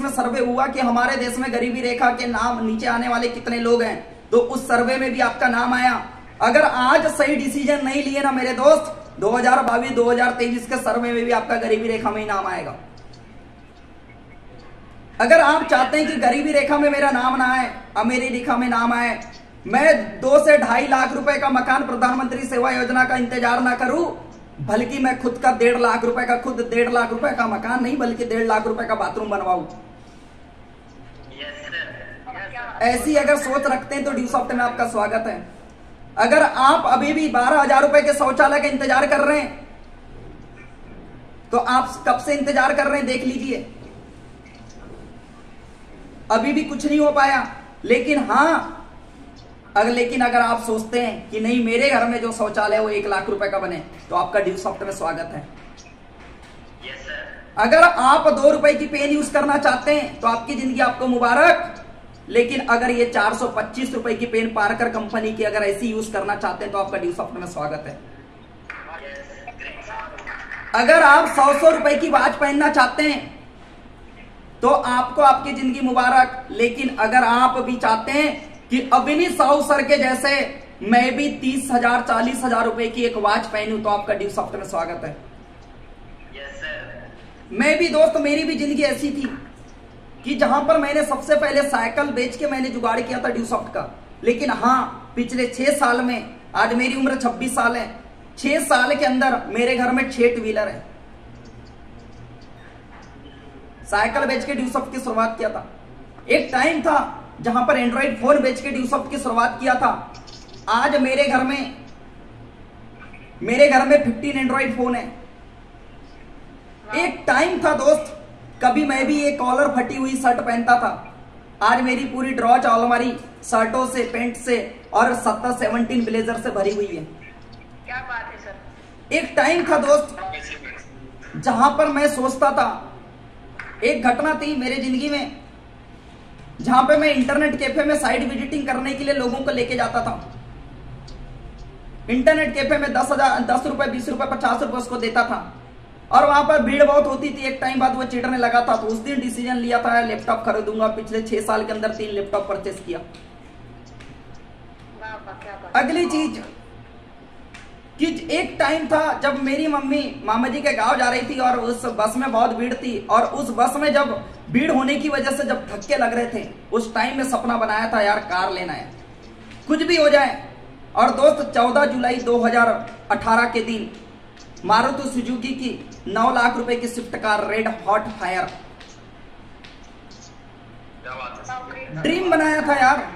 में सर्वे हुआ कि हमारे देश में गरीबी रेखा के नाम नीचे आने वाले कितने लोग हैं, तो उस सर्वे में भी आपका नाम आया। अगर आज सही डिसीजन नहीं लिए ना मेरे दोस्त, 2022-2023 के सर्वे में भी आपका गरीबी रेखा में ही नाम आएगा। अगर आप चाहते हैं कि गरीबी रेखा में मेरा नाम ना आए, अमीरी रेखा में नाम आए, मैं 2 से 2.5 लाख रुपए का मकान प्रधानमंत्री सेवा योजना का इंतजार ना करूं, बल्कि मैं खुद का 1.5 लाख रुपए का, खुद 1.5 लाख रुपए का मकान नहीं बल्कि 1.5 लाख रुपए का बाथरूम बनवाऊं। ऐसी अगर सोच रखते हैं तो ड्यूसॉफ्ट में आपका स्वागत है। अगर आप अभी भी 12,000 रुपए के शौचालय का इंतजार कर रहे हैं, तो आप कब से इंतजार कर रहे हैं देख लीजिए, अभी भी कुछ नहीं हो पाया। लेकिन अगर आप सोचते हैं कि नहीं मेरे घर में जो शौचालय है वो 1 लाख रुपए का बने, तो आपका ड्यूसॉफ्ट में स्वागत है। अगर आप 2 रुपए की पेन यूज करना चाहते हैं तो आपकी जिंदगी आपको मुबारक, लेकिन अगर ये 425 रुपए की पेन पार्कर कंपनी की अगर ऐसी यूज करना चाहते हैं तो आपका ड्यूसॉफ्ट में स्वागत है। अगर आप 100 रुपए की वॉच पहनना चाहते हैं तो आपको आपकी जिंदगी मुबारक, लेकिन अगर आप भी चाहते हैं कि अभिनी साहू सर के जैसे मैं भी 30,000 40,000 रुपए की एक वॉच पहनूं, तो आपका ड्यूसॉफ्ट में स्वागत है। मैं भी दोस्त, मेरी भी जिंदगी ऐसी थी कि जहां पर मैंने सबसे पहले साइकिल बेच के मैंने जुगाड़ किया था ड्यूसॉफ्ट का। लेकिन हाँ, पिछले 6 साल में, आज मेरी उम्र 26 साल है, 6 साल के अंदर मेरे घर में 6 टू व्हीलर है। साइकिल बेच के ड्यूसॉफ्ट की शुरुआत किया था। एक टाइम था जहां पर एंड्रॉइड फोन बेच के ड्यूसॉफ्ट की शुरुआत किया था। आज मेरे घर में 15 एंड्रॉइड फोन है। एक टाइम था दोस्त, कभी मैं भी एक कॉलर फटी हुई शर्ट पहनता था। आज मेरी पूरी ड्रॉच अलमारी शर्टों से, पैंट से और 17 ब्लेजर से भरी हुई है। क्या बात है सर। एक टाइम था दोस्त जहां पर मैं सोचता था, एक घटना थी मेरे जिंदगी में जहां पे मैं इंटरनेट कैफे में साइड विजिटिंग करने के लिए लोगों को लेके जाता था। इंटरनेट कैफे में 10 रुपए, 20 रुपए, 50 रुपए उसको देता था और वहां पर भीड़ बहुत होती थी। एक टाइम बाद वो चिढ़ने लगा था, तो उस दिन डिसीजन लिया था लैपटॉप खरीदूंगा। पिछले 6 साल के अंदर 3 लैपटॉप परचेस किया। अगली चीज कि एक टाइम था जब मेरी मम्मी मामा जी के गांव जा रही थी और उस बस में बहुत भीड़ थी, और उस बस में जब भीड़ होने की वजह से जब धक्के लग रहे थे, उस टाइम में सपना बनाया था यार कार लेना है, कुछ भी हो जाए। और दोस्त 14 जुलाई 2018 के दिन मारुति सुजुकी की 9 लाख रुपए की Swift car red hot fire dream बनाया था यार।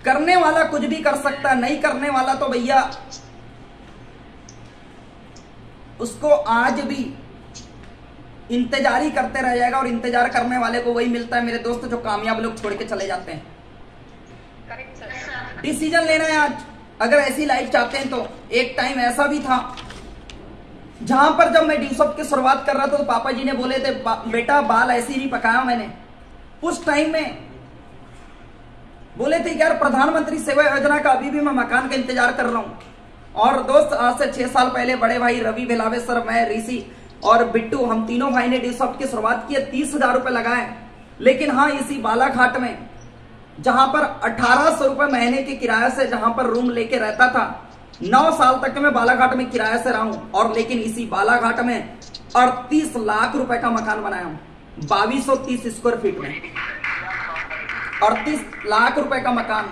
करने वाला कुछ भी कर सकता, नहीं करने वाला तो भैया उसको आज भी इंतजार ही करते रह जाएगा, और इंतजार करने वाले को वही मिलता है मेरे दोस्त जो कामयाब लोग छोड़ के चले जाते हैं। डिसीजन लेना है आज, अगर ऐसी लाइफ चाहते हैं तो। एक टाइम ऐसा भी था जहां पर जब मैं ड्यूसॉफ्ट की शुरुआत कर रहा था तो पापा जी ने बोले थे, बेटा बाल ऐसे ही नहीं पकाया मैंने। उस टाइम में बोले थे यार प्रधानमंत्री सेवा योजना का अभी भी मैं मकान का इंतजार कर रहा हूं। और दोस्त आज से 6 साल पहले बड़े भाई रवि भेलावे सर, मैं, ऋषि और बिट्टू, हम तीनों भाई ने ड्यूसॉफ्ट की शुरुआत की है। 30,000 रुपए लगाए। लेकिन हाँ, इसी बालाघाट में जहां पर 1800 रुपए महीने के किराए से जहां पर रूम लेके रहता था, 9 साल तक मैं बालाघाट में किराए से रहा हूं। और लेकिन इसी बालाघाट में 38 लाख रुपए का मकान बनाया हूं, 2230 स्क्वायर फीट में। 38 लाख रुपए का मकान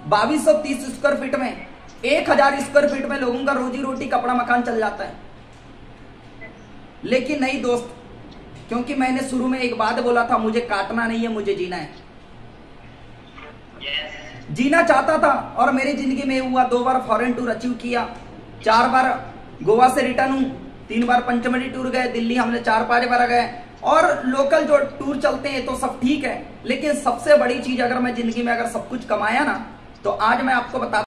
2230 स्क्वायर फीट में, 1000 स्क्वायर फीट में लोगों का रोजी रोटी, कपड़ा, मकान चल जाता है। लेकिन नहीं दोस्त, क्योंकि मैंने शुरू में एक बात बोला था, मुझे काटना नहीं है, मुझे जीना है। जीना चाहता था और मेरी जिंदगी में हुआ 2 बार फॉरेन टूर अचीव किया, 4 बार गोवा से रिटर्न हूं, 3 बार पंचमढ़ी टूर गए, दिल्ली हमने 4-5 बार गए। और लोकल जो टूर चलते हैं तो सब ठीक है, लेकिन सबसे बड़ी चीज अगर मैं जिंदगी में अगर सब कुछ कमाया ना, तो आज मैं आपको बता